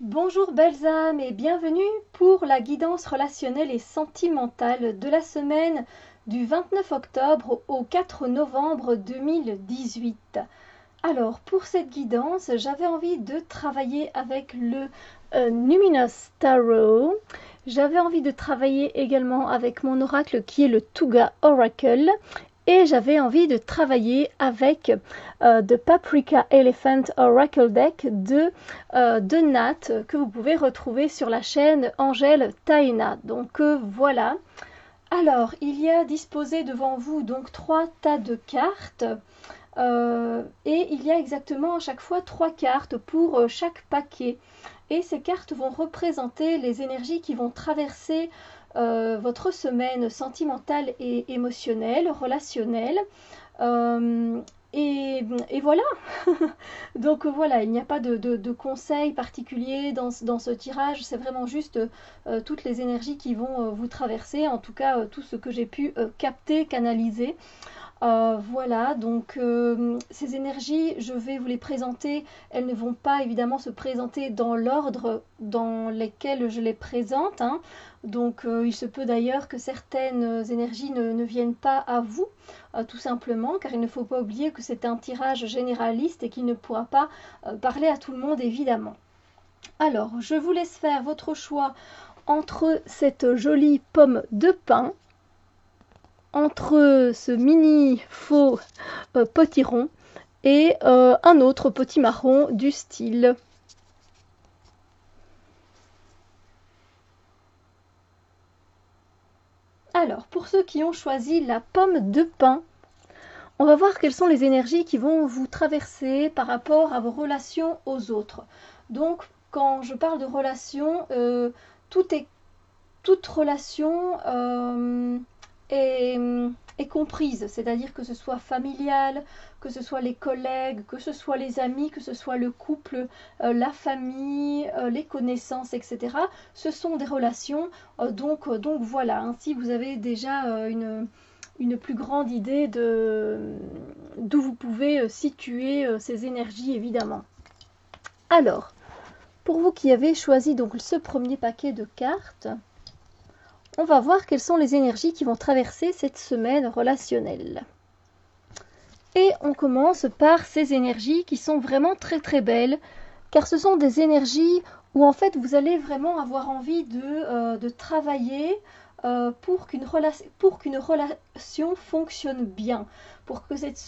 Bonjour belles âmes et bienvenue pour la guidance relationnelle et sentimentale de la semaine du 29 octobre au 4 novembre 2018. Alors pour cette guidance, j'avais envie de travailler avec le Numinous Tarot. J'avais envie de travailler également avec mon oracle qui est le Tuga Oracle. Et j'avais envie de travailler avec The Paprika Elephant Oracle Deck de Nat que vous pouvez retrouver sur la chaîne Angèle Taina. Donc voilà. Alors, il y a disposé devant vous donc 3 tas de cartes. Et il y a exactement à chaque fois 3 cartes pour chaque paquet. Et ces cartes vont représenter les énergies qui vont traverser votre semaine sentimentale et émotionnelle, relationnelle. Euh, et voilà. Donc voilà, il n'y a pas de conseils particuliers dans ce tirage, c'est vraiment juste toutes les énergies qui vont vous traverser, en tout cas tout ce que j'ai pu capter, canaliser. Voilà, donc ces énergies, je vais vous les présenter. Elles ne vont pas évidemment se présenter dans l'ordre dans lequel je les présente, hein. Donc il se peut d'ailleurs que certaines énergies ne viennent pas à vous, tout simplement, car il ne faut pas oublier que c'est un tirage généraliste et qu'il ne pourra pas parler à tout le monde, évidemment. Alors, je vous laisse faire votre choix entre cette jolie pomme de pin, entre ce mini faux potiron et un autre petit marron du style. Alors, pour ceux qui ont choisi la pomme de pin, on va voir quelles sont les énergies qui vont vous traverser par rapport à vos relations aux autres. Donc, quand je parle de relations, toute relation est, est comprise, c'est-à-dire que ce soit familial, que ce soit les collègues, que ce soit les amis, que ce soit le couple, la famille, les connaissances, etc. Ce sont des relations, donc voilà, ainsi vous avez déjà une plus grande idée d'où vous pouvez situer ces énergies, évidemment. Alors, pour vous qui avez choisi donc ce premier paquet de cartes, on va voir quelles sont les énergies qui vont traverser cette semaine relationnelle. Et on commence par ces énergies qui sont vraiment très très belles, car ce sont des énergies où en fait vous allez vraiment avoir envie de travailler pour qu'une relation fonctionne bien, pour que cette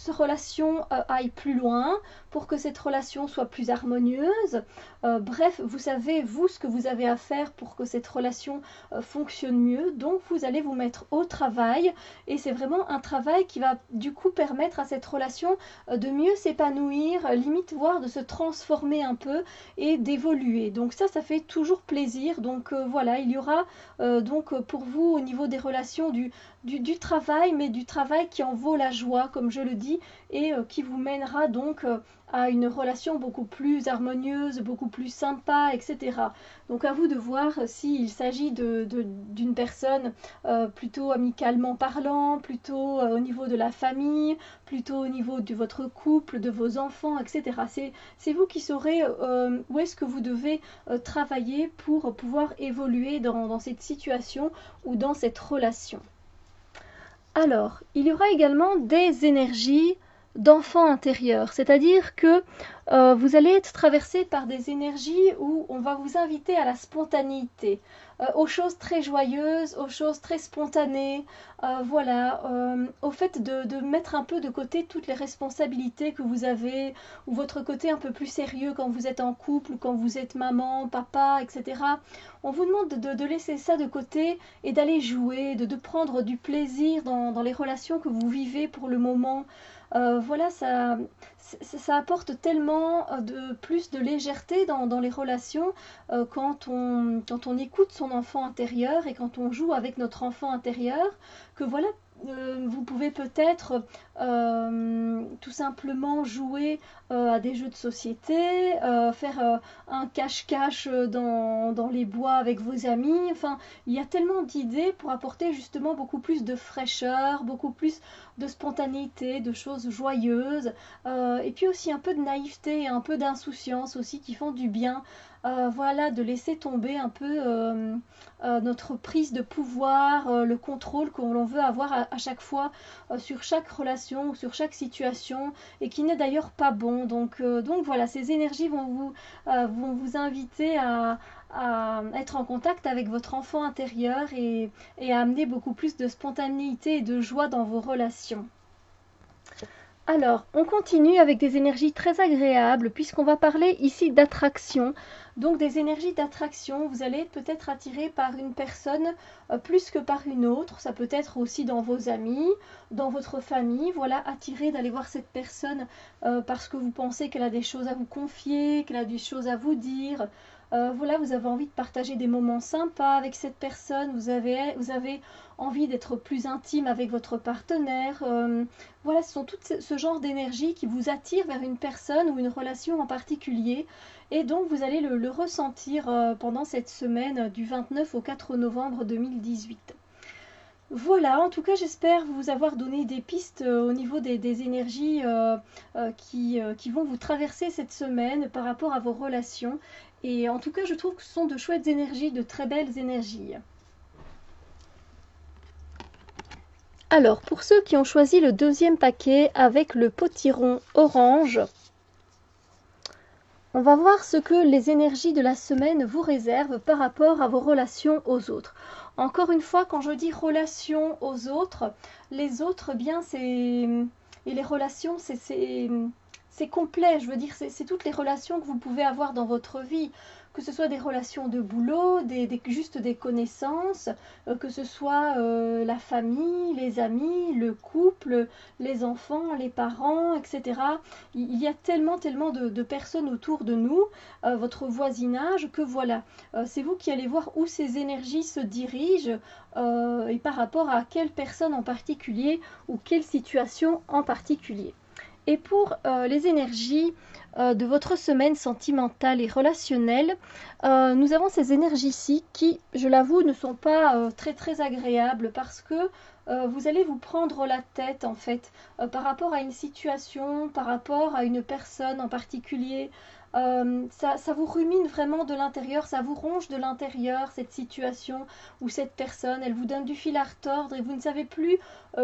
relation aille plus loin, pour que cette relation soit plus harmonieuse. Bref, vous savez, vous, ce que vous avez à faire pour que cette relation fonctionne mieux. Donc, vous allez vous mettre au travail et c'est vraiment un travail qui va du coup permettre à cette relation de mieux s'épanouir, limite voire de se transformer un peu et d'évoluer. Donc ça fait toujours plaisir. Donc voilà, il y aura donc pour vous au niveau des relations du travail, mais du travail qui en vaut la joie, comme je le dis, et qui vous mènera donc à une relation beaucoup plus harmonieuse, beaucoup plus sympa, etc. Donc à vous de voir s'il s'agit d'une personne plutôt amicalement parlant, plutôt au niveau de la famille, plutôt au niveau de votre couple, de vos enfants, etc. C'est vous qui saurez où est-ce que vous devez travailler pour pouvoir évoluer dans cette situation ou dans cette relation. Alors, il y aura également des énergies d'enfant intérieur, c'est-à-dire que vous allez être traversé par des énergies où on va vous inviter à la spontanéité, aux choses très joyeuses, aux choses très spontanées, voilà, au fait de mettre un peu de côté toutes les responsabilités que vous avez, ou votre côté un peu plus sérieux quand vous êtes en couple, ou quand vous êtes maman, papa, etc. On vous demande de laisser ça de côté et d'aller jouer, de prendre du plaisir dans les relations que vous vivez pour le moment. Voilà, ça apporte tellement plus de légèreté dans les relations quand on écoute son enfant intérieur et quand on joue avec notre enfant intérieur, que voilà, vous pouvez peut-être tout simplement jouer à des jeux de société, faire un cache-cache dans les bois avec vos amis. Enfin, il y a tellement d'idées pour apporter justement beaucoup plus de fraîcheur, beaucoup plus de spontanéité, de choses joyeuses, et puis aussi un peu de naïveté et un peu d'insouciance aussi qui font du bien. Voilà, de laisser tomber un peu notre prise de pouvoir, le contrôle que l'on veut avoir à chaque fois sur chaque relation ou sur chaque situation et qui n'est d'ailleurs pas bon. Donc voilà, ces énergies vont vous inviter à être en contact avec votre enfant intérieur et à amener beaucoup plus de spontanéité et de joie dans vos relations. Alors, on continue avec des énergies très agréables puisqu'on va parler ici d'attraction. Donc des énergies d'attraction, vous allez peut-être attiré par une personne plus que par une autre. Ça peut être aussi dans vos amis, dans votre famille. Voilà, attiré d'aller voir cette personne parce que vous pensez qu'elle a des choses à vous confier, qu'elle a des choses à vous dire. Voilà, vous avez envie de partager des moments sympas avec cette personne, vous avez envie d'être plus intime avec votre partenaire. Voilà, ce sont tout ce genre d'énergie qui vous attire vers une personne ou une relation en particulier. Et donc, vous allez le ressentir pendant cette semaine du 29 au 4 novembre 2018. Voilà, en tout cas, j'espère vous avoir donné des pistes au niveau des énergies qui vont vous traverser cette semaine par rapport à vos relations. Et en tout cas, je trouve que ce sont de chouettes énergies, de très belles énergies. Alors, pour ceux qui ont choisi le deuxième paquet avec le potiron orange, on va voir ce que les énergies de la semaine vous réservent par rapport à vos relations aux autres. Encore une fois, quand je dis relations aux autres, les autres, bien, et les relations, c'est complet. Je veux dire, c'est toutes les relations que vous pouvez avoir dans votre vie, que ce soit des relations de boulot, juste des connaissances, que ce soit la famille, les amis, le couple, les enfants, les parents, etc. Il y a tellement de personnes autour de nous, votre voisinage, que voilà, c'est vous qui allez voir où ces énergies se dirigent et par rapport à quelle personne en particulier ou quelle situation en particulier. Et pour les énergies de votre semaine sentimentale et relationnelle, nous avons ces énergies-ci qui, je l'avoue, ne sont pas très agréables parce que vous allez vous prendre la tête en fait par rapport à une situation, par rapport à une personne en particulier. Ça vous rumine vraiment de l'intérieur, ça vous ronge de l'intérieur, cette situation ou cette personne, elle vous donne du fil à retordre et vous ne savez plus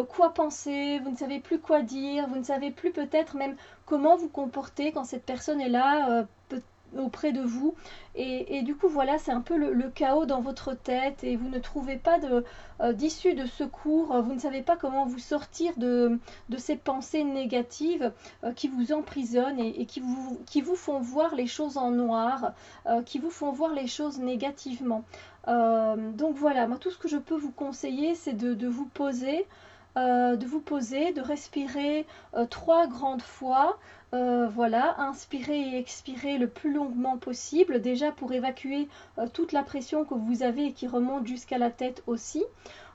quoi penser, vous ne savez plus quoi dire, vous ne savez plus peut-être même comment vous comporter quand cette personne est là auprès de vous. Et du coup, voilà, c'est un peu le chaos dans votre tête et vous ne trouvez pas d'issue de secours, vous ne savez pas comment vous sortir de ces pensées négatives qui vous emprisonnent et qui vous font voir les choses en noir, qui vous font voir les choses négativement. Donc voilà, moi tout ce que je peux vous conseiller, c'est de vous poser, de respirer 3 grandes fois. Voilà, inspirer et expirer le plus longuement possible, déjà pour évacuer toute la pression que vous avez et qui remonte jusqu'à la tête aussi.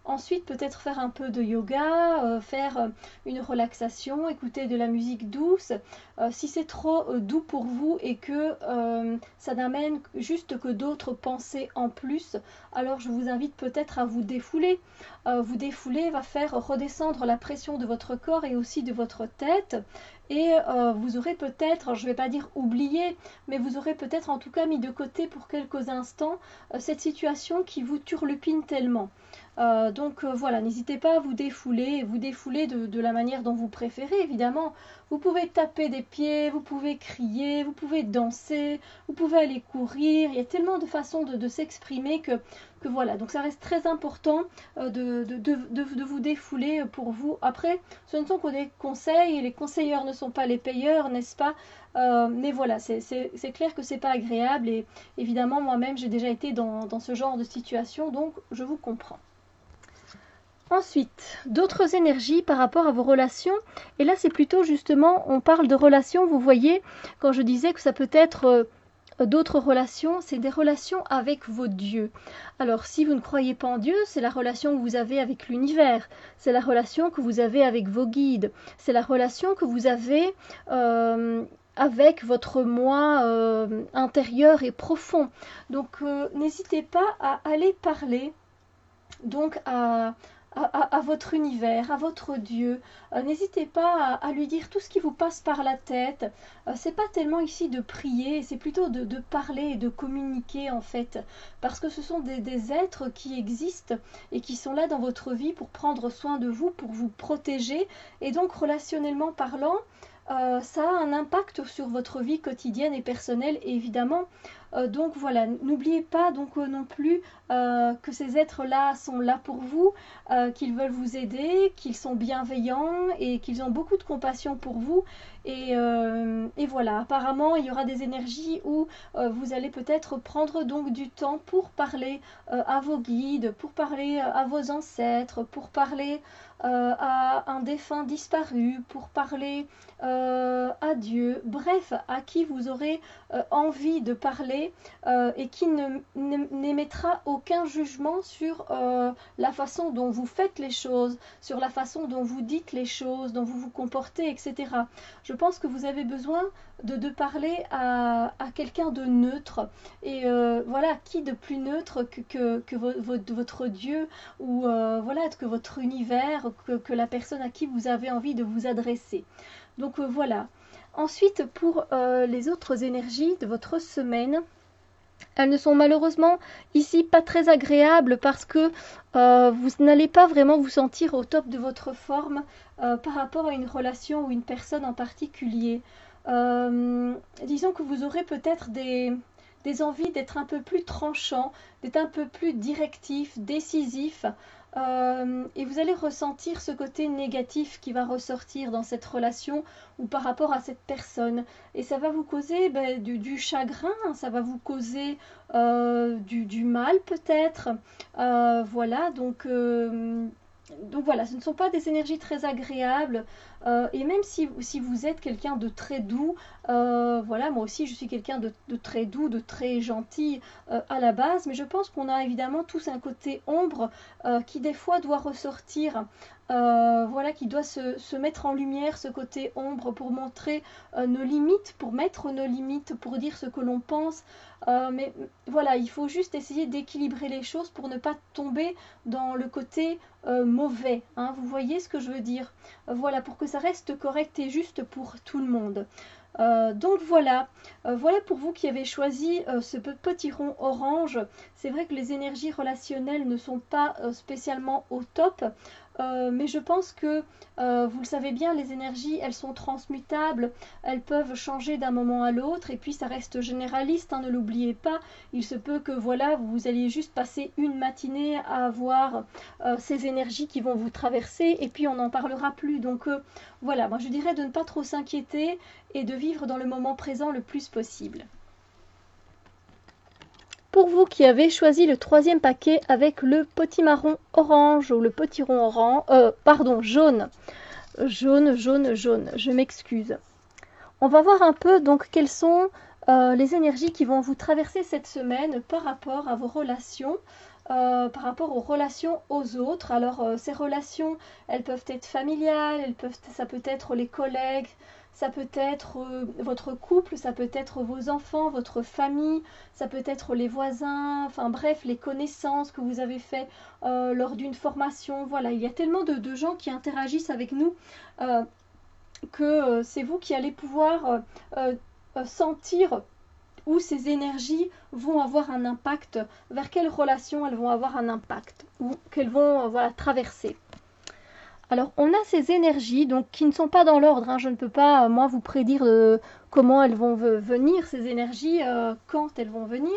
Ensuite, peut-être faire un peu de yoga, faire une relaxation, écouter de la musique douce. Si c'est trop doux pour vous et que ça n'amène juste que d'autres pensées en plus, alors je vous invite peut-être à vous défouler. Vous défouler va faire redescendre la pression de votre corps et aussi de votre tête. Et vous aurez peut-être, je ne vais pas dire oublié, mais vous aurez peut-être en tout cas mis de côté pour quelques instants cette situation qui vous turlupine tellement. Donc voilà, n'hésitez pas à vous défouler de la manière dont vous préférez, évidemment. Vous pouvez taper des pieds, vous pouvez crier, vous pouvez danser, vous pouvez aller courir. Il y a tellement de façons de s'exprimer que voilà. Donc ça reste très important de vous défouler pour vous. Après, ce ne sont que des conseils et les conseilleurs ne sont pas les payeurs, n'est-ce pas? Mais voilà, c'est clair que c'est pas agréable et évidemment moi-même j'ai déjà été dans ce genre de situation, donc je vous comprends. Ensuite, d'autres énergies par rapport à vos relations. Et là, c'est plutôt justement, on parle de relations, vous voyez, quand je disais que ça peut être d'autres relations, c'est des relations avec vos dieux. Alors, si vous ne croyez pas en Dieu, c'est la relation que vous avez avec l'univers, c'est la relation que vous avez avec vos guides, c'est la relation que vous avez avec votre moi intérieur et profond. Donc, n'hésitez pas à aller parler donc à votre univers, à votre Dieu. N'hésitez pas à lui dire tout ce qui vous passe par la tête. C'est pas tellement ici de prier, c'est plutôt de parler et de communiquer en fait. Parce que ce sont des êtres qui existent et qui sont là dans votre vie pour prendre soin de vous, pour vous protéger. Et donc relationnellement parlant, ça a un impact sur votre vie quotidienne et personnelle évidemment. Donc voilà, n'oubliez pas donc non plus que ces êtres-là sont là pour vous, qu'ils veulent vous aider, qu'ils sont bienveillants et qu'ils ont beaucoup de compassion pour vous. Et voilà, apparemment il y aura des énergies où vous allez peut-être prendre donc du temps pour parler à vos guides, pour parler à vos ancêtres, pour parler à un défunt disparu, pour parler à Dieu, bref, à qui vous aurez envie de parler et qui n'émettra aucun jugement sur la façon dont vous faites les choses, sur la façon dont vous dites les choses, dont vous vous comportez, etc. Je pense que vous avez besoin de parler à quelqu'un de neutre. Et voilà, qui de plus neutre que votre Dieu ou voilà, que votre univers, que la personne à qui vous avez envie de vous adresser. Donc voilà. Ensuite, pour les autres énergies de votre semaine, elles ne sont malheureusement ici pas très agréables parce que vous n'allez pas vraiment vous sentir au top de votre forme par rapport à une relation ou une personne en particulier. Disons que vous aurez peut-être des envies d'être un peu plus tranchant, d'être un peu plus directif, décisif. Et vous allez ressentir ce côté négatif qui va ressortir dans cette relation ou par rapport à cette personne. Et ça va vous causer du chagrin, ça va vous causer du mal peut-être. Voilà, donc voilà, ce ne sont pas des énergies très agréables. Et même si vous êtes quelqu'un de très doux, voilà, moi aussi je suis quelqu'un de très doux, de très gentil à la base, mais je pense qu'on a évidemment tous un côté ombre qui des fois doit ressortir. Voilà, qui doit se mettre en lumière, ce côté ombre, pour montrer nos limites, pour mettre nos limites, pour dire ce que l'on pense. Mais voilà, il faut juste essayer d'équilibrer les choses pour ne pas tomber dans le côté mauvais. Hein, vous voyez ce que je veux dire? Voilà, pour que ça reste correct et juste pour tout le monde. Donc voilà, voilà pour vous qui avez choisi ce petit rond orange. C'est vrai que les énergies relationnelles ne sont pas spécialement au top, mais je pense que vous le savez bien, les énergies elles sont transmutables, elles peuvent changer d'un moment à l'autre et puis ça reste généraliste, hein, ne l'oubliez pas. Il se peut que voilà, vous alliez juste passer une matinée à avoir ces énergies qui vont vous traverser et puis on n'en parlera plus. Donc voilà, moi je dirais de ne pas trop s'inquiéter et de vivre dans le moment présent le plus possible. Pour vous qui avez choisi le troisième paquet avec le petit marron orange ou le petit rond orange, jaune, jaune, je m'excuse. On va voir un peu donc quelles sont les énergies qui vont vous traverser cette semaine par rapport à vos relations, par rapport aux relations aux autres. Alors ces relations, elles peuvent être familiales, ça peut être les collègues, ça peut être votre couple, ça peut être vos enfants, votre famille, ça peut être les voisins, enfin bref, les connaissances que vous avez fait lors d'une formation. Voilà, il y a tellement de gens qui interagissent avec nous que c'est vous qui allez pouvoir sentir où ces énergies vont avoir un impact, vers quelles relations elles vont avoir un impact, ou qu'elles vont traverser. Alors, on a ces énergies donc qui ne sont pas dans l'ordre. Hein. Je ne peux pas, moi, vous prédire comment elles vont venir, ces énergies, quand elles vont venir.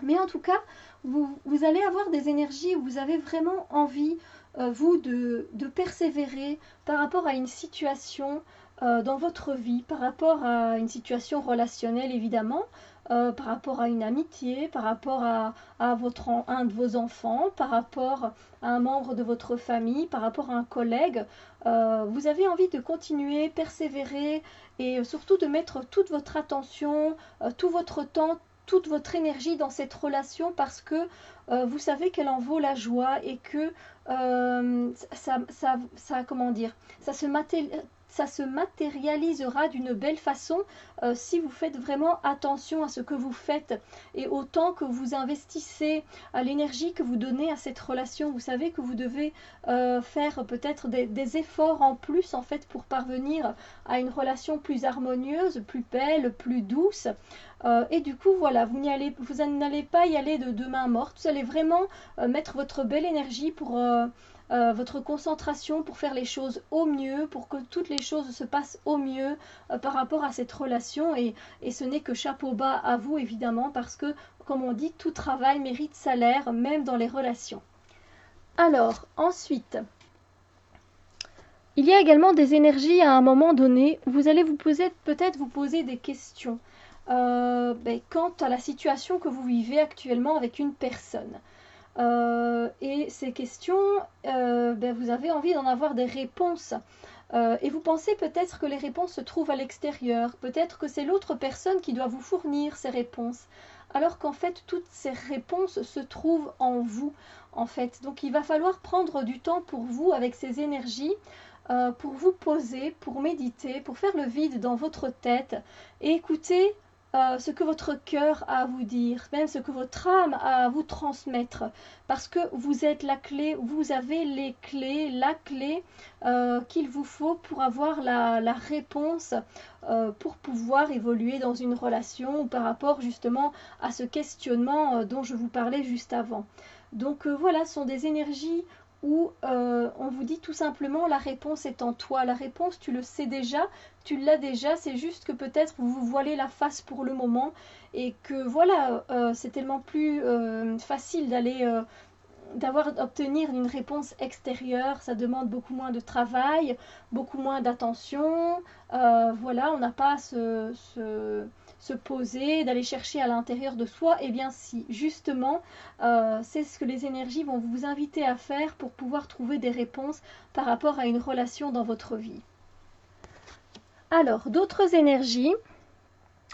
Mais en tout cas, vous allez avoir des énergies où vous avez vraiment envie, vous, de persévérer par rapport à une situation dans votre vie par rapport à une situation relationnelle évidemment, par rapport à une amitié, par rapport à un de vos enfants, par rapport à un membre de votre famille, par rapport à un collègue. Vous avez envie de continuer, persévérer et surtout de mettre toute votre attention, tout votre temps, toute votre énergie dans cette relation parce que vous savez qu'elle en vaut la joie et que comment dire, ça se matérialisera d'une belle façon si vous faites vraiment attention à ce que vous faites et au temps que vous investissez, à l'énergie que vous donnez à cette relation. Vous savez que vous devez faire peut-être des efforts en plus en fait pour parvenir à une relation plus harmonieuse, plus belle, plus douce. Et du coup, voilà, vous n'allez pas y aller de main morte. Vous allez vraiment mettre votre belle énergie pour votre concentration pour faire les choses au mieux, pour que toutes les choses se passent au mieux par rapport à cette relation. Et ce n'est que chapeau bas à vous, évidemment, parce que, comme on dit, tout travail mérite salaire, même dans les relations. Alors, ensuite, il y a également des énergies à un moment donné. Vous allez peut-être vous poser des questions quant à la situation que vous vivez actuellement avec une personne. Et ces questions, vous avez envie d'en avoir des réponses. Et vous pensez peut-être que les réponses se trouvent à l'extérieur. Peut-être que c'est l'autre personne qui doit vous fournir ces réponses. Alors qu'en fait, toutes ces réponses se trouvent en vous, en fait. Donc il va falloir prendre du temps pour vous avec ces énergies, pour vous poser, pour méditer, pour faire le vide dans votre tête et écouter ce que votre cœur a à vous dire, même ce que votre âme a à vous transmettre, parce que vous êtes la clé, vous avez les clés, la clé qu'il vous faut pour avoir la réponse, pour pouvoir évoluer dans une relation ou par rapport justement à ce questionnement dont je vous parlais juste avant. Donc voilà, ce sont des énergies où on vous dit tout simplement la réponse est en toi. La réponse, tu le sais déjà, tu l'as déjà, c'est juste que peut-être vous vous voilez la face pour le moment et que voilà, c'est tellement plus facile d'obtenir une réponse extérieure, ça demande beaucoup moins de travail, beaucoup moins d'attention, voilà, on n'a pas à se poser, d'aller chercher à l'intérieur de soi. Et bien si, justement, c'est ce que les énergies vont vous inviter à faire pour pouvoir trouver des réponses par rapport à une relation dans votre vie. Alors, d'autres énergies,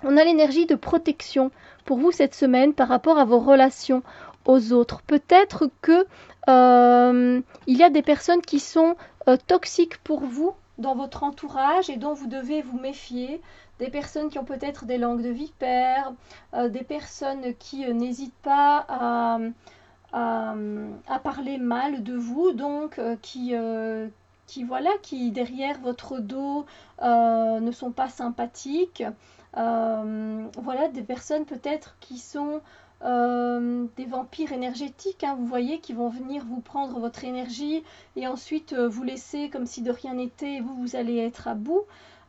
on a l'énergie de protection pour vous cette semaine par rapport à vos relations aux autres. Peut-être que il y a des personnes qui sont toxiques pour vous dans votre entourage et dont vous devez vous méfier. Des personnes qui ont peut-être des langues de vipère, des personnes qui n'hésitent pas à parler mal de vous, donc qui derrière votre dos ne sont pas sympathiques. Voilà, des personnes peut-être qui sont des vampires énergétiques, hein, vous voyez, qui vont venir vous prendre votre énergie et ensuite vous laisser comme si de rien n'était et vous allez être à bout.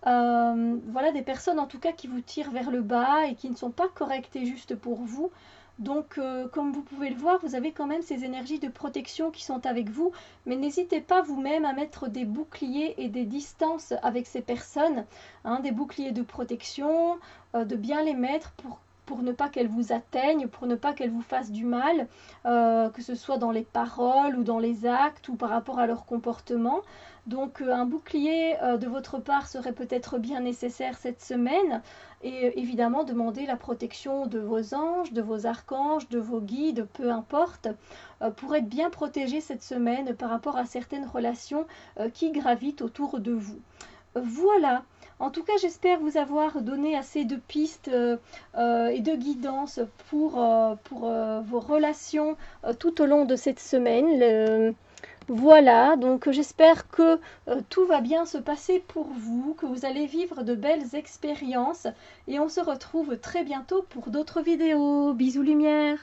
Voilà, des personnes en tout cas qui vous tirent vers le bas et qui ne sont pas correctes et justes pour vous. Donc, comme vous pouvez le voir, vous avez quand même ces énergies de protection qui sont avec vous, mais n'hésitez pas vous-même à mettre des boucliers et des distances avec ces personnes, hein, des boucliers de protection, de bien les mettre pour ne pas qu'elles vous atteignent, pour ne pas qu'elles vous fassent du mal, que ce soit dans les paroles ou dans les actes ou par rapport à leur comportement. Donc un bouclier de votre part serait peut-être bien nécessaire cette semaine et évidemment demander la protection de vos anges, de vos archanges, de vos guides, peu importe, pour être bien protégé cette semaine par rapport à certaines relations qui gravitent autour de vous. Voilà. En tout cas, j'espère vous avoir donné assez de pistes et de guidance pour vos relations tout au long de cette semaine. Voilà, donc j'espère que tout va bien se passer pour vous, que vous allez vivre de belles expériences et on se retrouve très bientôt pour d'autres vidéos. Bisous lumière!